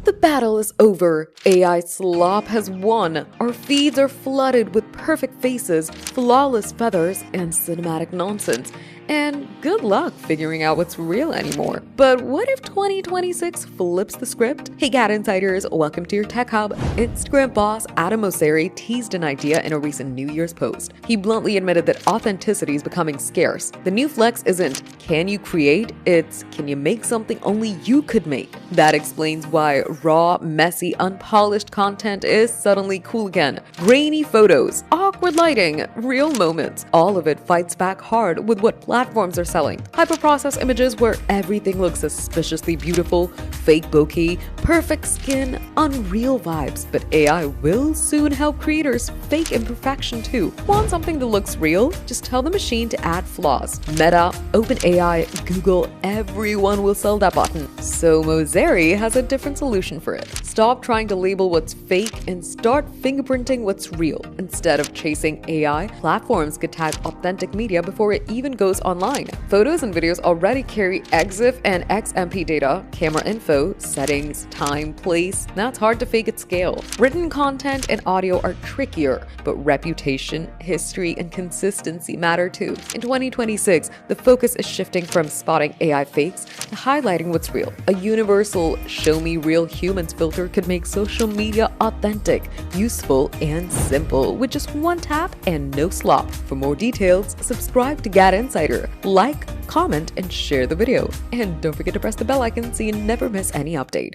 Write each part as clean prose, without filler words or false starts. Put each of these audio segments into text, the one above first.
The battle is over. AI slop has won. Our feeds are flooded with perfect faces, flawless feathers, and cinematic nonsense. And good luck figuring out what's real anymore. But what if 2026 flips the script? Hey GadInsiders, welcome to your Tech Hub. Instagram boss Adam Mosseri teased an idea in a recent New Year's post. He bluntly admitted that authenticity is becoming scarce. The new flex isn't, can you create? It's, can you make something only you could make? That explains why raw, messy, unpolished content is suddenly cool again. Grainy photos, awkward lighting, real moments, all of it fights back hard with what platforms are selling. Hyper-processed images where everything looks suspiciously beautiful, fake bokeh, perfect skin, unreal vibes. But AI will soon help creators fake imperfection too. Want something that looks real? Just tell the machine to add flaws. Meta, OpenAI, Google, everyone will sell that button. So Mosseri has a different solution for it. Stop trying to label what's fake and start fingerprinting what's real. Instead of chasing AI, platforms could tag authentic media before it even goes online. Photos and videos already carry EXIF and XMP data, camera info, settings, time, place. That's hard to fake at scale. Written content and audio are trickier, but reputation, history, and consistency matter too. In 2026, the focus is shifting from spotting AI fakes to highlighting what's real. A universal show me real humans filter could make social media authentic, useful, and simple with just one tap and no slop. For more details, subscribe to GadInsider. Like, comment, and share the video. And don't forget to press the bell icon so you never miss any update.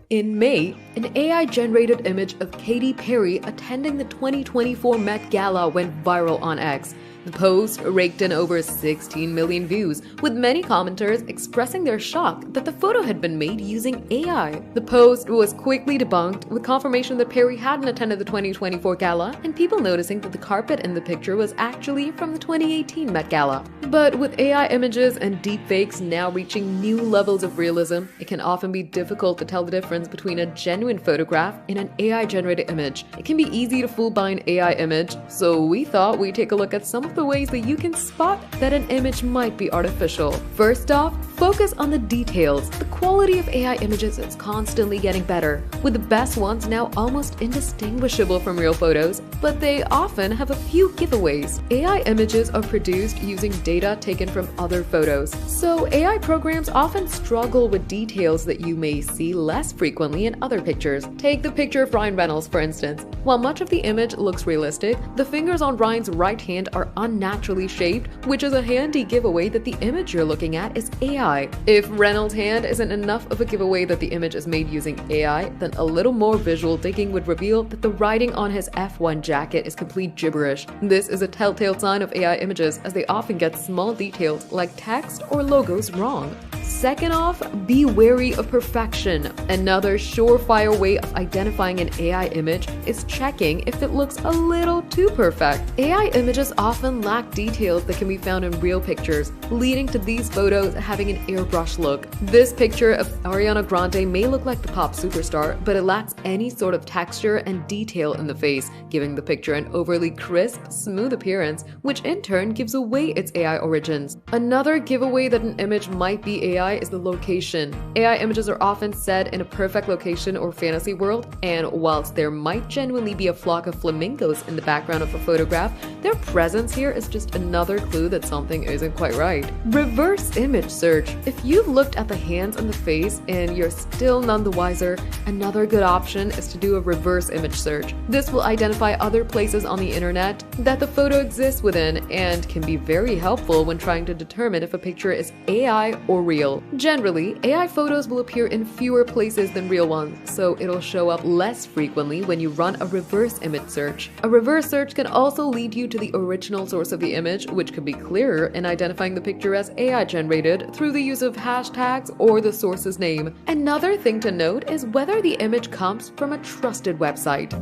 In May, an AI-generated image of Katy Perry attending the 2024 Met Gala went viral on X. The post raked in over 16 million views, with many commenters expressing their shock that the photo had been made using AI. The post was quickly debunked, with confirmation that Perry hadn't attended the 2024 gala, and people noticing that the carpet in the picture was actually from the 2018 Met Gala. But with AI images and deepfakes now reaching new levels of realism, it can often be difficult to tell the difference between a genuine photograph and an AI-generated image. It can be easy to fool by an AI image, so we thought we'd take a look at some of the ways that you can spot that an image might be artificial. First off, focus on the details. The quality of AI images is constantly getting better, with the best ones now almost indistinguishable from real photos, but they often have a few giveaways. AI images are produced using data taken from other photos, so AI programs often struggle with details that you may see less frequently in other pictures. Take the picture of Ryan Reynolds, for instance. While much of the image looks realistic, the fingers on Ryan's right hand are unnaturally shaped, which is a handy giveaway that the image you're looking at is AI. If Reynolds' hand isn't enough of a giveaway that the image is made using AI, then a little more visual digging would reveal that the writing on his F1 jacket is complete gibberish. This is a telltale sign of AI images, as they often get small details like text or logos wrong. Second off, be wary of perfection. Another surefire way of identifying an AI image is checking if it looks a little too perfect. AI images often lack details that can be found in real pictures, leading to these photos having an airbrush look. This picture of Ariana Grande may look like the pop superstar, but it lacks any sort of texture and detail in the face, giving the picture an overly crisp, smooth appearance, which in turn gives away its AI origins. Another giveaway that an image might be AI is the location. AI images are often set in a perfect location or fantasy world, and whilst there might genuinely be a flock of flamingos in the background of a photograph, their presence here is just another clue that something isn't quite right. Reverse image search. If you've looked at the hands and the face and you're still none the wiser, another good option is to do a reverse image search. This will identify other places on the internet that the photo exists within and can be very helpful when trying to determine if a picture is AI or real. Generally, AI photos will appear in fewer places than real ones, so it'll show up less frequently when you run a reverse image search. A reverse search can also lead you to the original source of the image, which could be clearer in identifying the picture as AI generated through the use of hashtags or the source's name. Another thing to note is whether the image comes from a trusted website.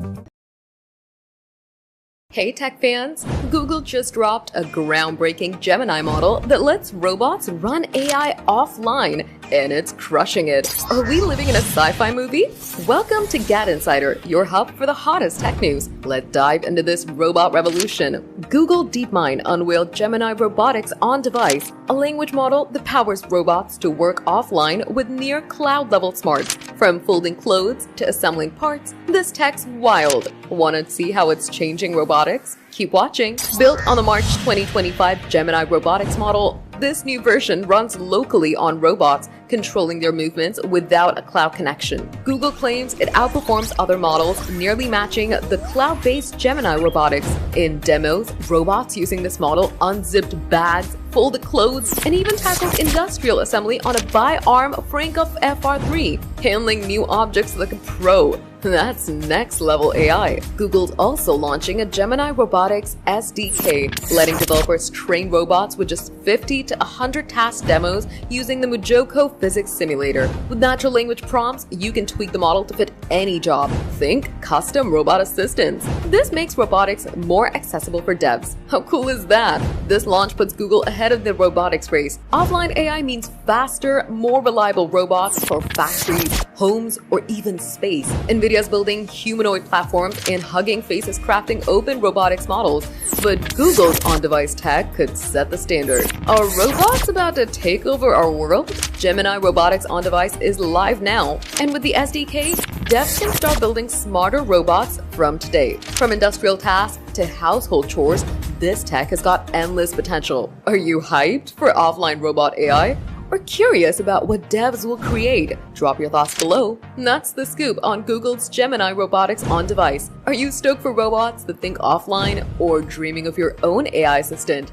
Hey tech fans! Google just dropped a groundbreaking Gemini model that lets robots run AI offline and it's crushing it. Are we living in a sci-fi movie? Welcome to GadInsider, your hub for the hottest tech news. Let's dive into this robot revolution. Google DeepMind unveiled Gemini Robotics on Device, a language model that powers robots to work offline with near cloud-level smarts. From folding clothes to assembling parts, this tech's wild. Want to see how it's changing robotics? Keep watching. Built on the March 2025 Gemini Robotics model, this new version runs locally on robots, controlling their movements without a cloud connection. Google claims it outperforms other models, nearly matching the cloud-based Gemini robotics. In demos, robots using this model unzipped bags, folded clothes, and even tackled industrial assembly on a bi-arm Frankoff FR3, handling new objects like a pro. That's next-level AI. Google's also launching a Gemini Robotics SDK, letting developers train robots with just 50 to 100 task demos using the Mujoko physics simulator. With natural language prompts, you can tweak the model to fit any job. Think custom robot assistants. This makes robotics more accessible for devs. How cool is that? This launch puts Google ahead of the robotics race. Offline AI means faster, more reliable robots for factories, homes, or even space. NVIDIA's building humanoid platforms and Hugging Face is crafting open robotics models, but Google's on-device tech could set the standard. Are robots about to take over our world? Gemini Robotics on-device is live now, and with the SDK, devs can start building smarter robots from today. From industrial tasks to household chores, this tech has got endless potential. Are you hyped for offline robot AI? Or curious about what devs will create? Drop your thoughts below. That's the scoop on Google's Gemini Robotics on Device. Are you stoked for robots that think offline or dreaming of your own AI assistant?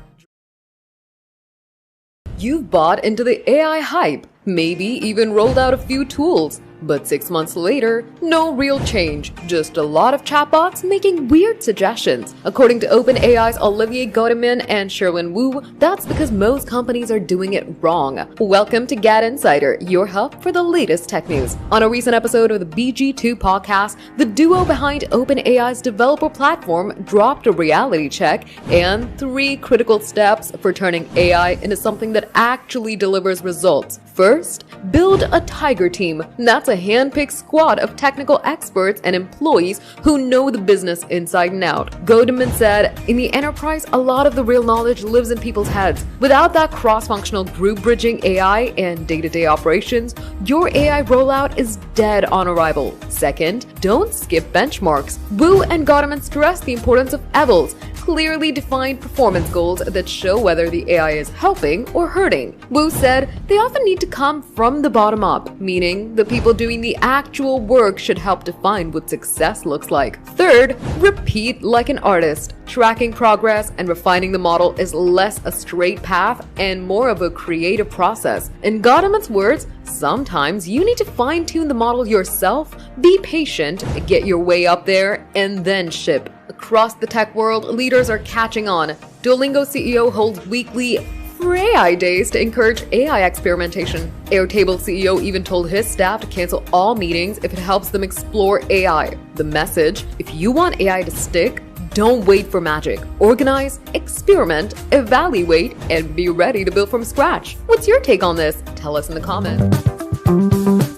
You've bought into the AI hype, maybe even rolled out a few tools. But 6 months later, no real change, just a lot of chatbots making weird suggestions. According to OpenAI's Olivier Gaudimin and Sherwin Wu, that's because most companies are doing it wrong. Welcome to GadInsider, your hub for the latest tech news. On a recent episode of the BG2 podcast, the duo behind OpenAI's developer platform dropped a reality check and 3 critical steps for turning AI into something that actually delivers results. First, build a tiger team. That's a hand-picked squad of technical experts and employees who know the business inside and out. Gaudimin said, in the enterprise, a lot of the real knowledge lives in people's heads. Without that cross-functional group bridging AI and day-to-day operations, your AI rollout is dead on arrival. Second, don't skip benchmarks. Wu and Gaudimin stressed the importance of EVALs, clearly defined performance goals that show whether the AI is helping or hurting. Wu said they often need to come from the bottom up, meaning the people doing the actual work should help define what success looks like. Third, repeat like an artist. Tracking progress and refining the model is less a straight path and more of a creative process. In Gaudimin's words, sometimes you need to fine-tune the model yourself, be patient, get your way up there, and then ship. Across the tech world, leaders are catching on. Duolingo CEO holds weekly AI days to encourage AI experimentation. Airtable CEO even told his staff to cancel all meetings if it helps them explore AI. The message: if you want AI to stick, don't wait for magic. Organize, experiment, evaluate, and be ready to build from scratch. What's your take on this? Tell us in the comments.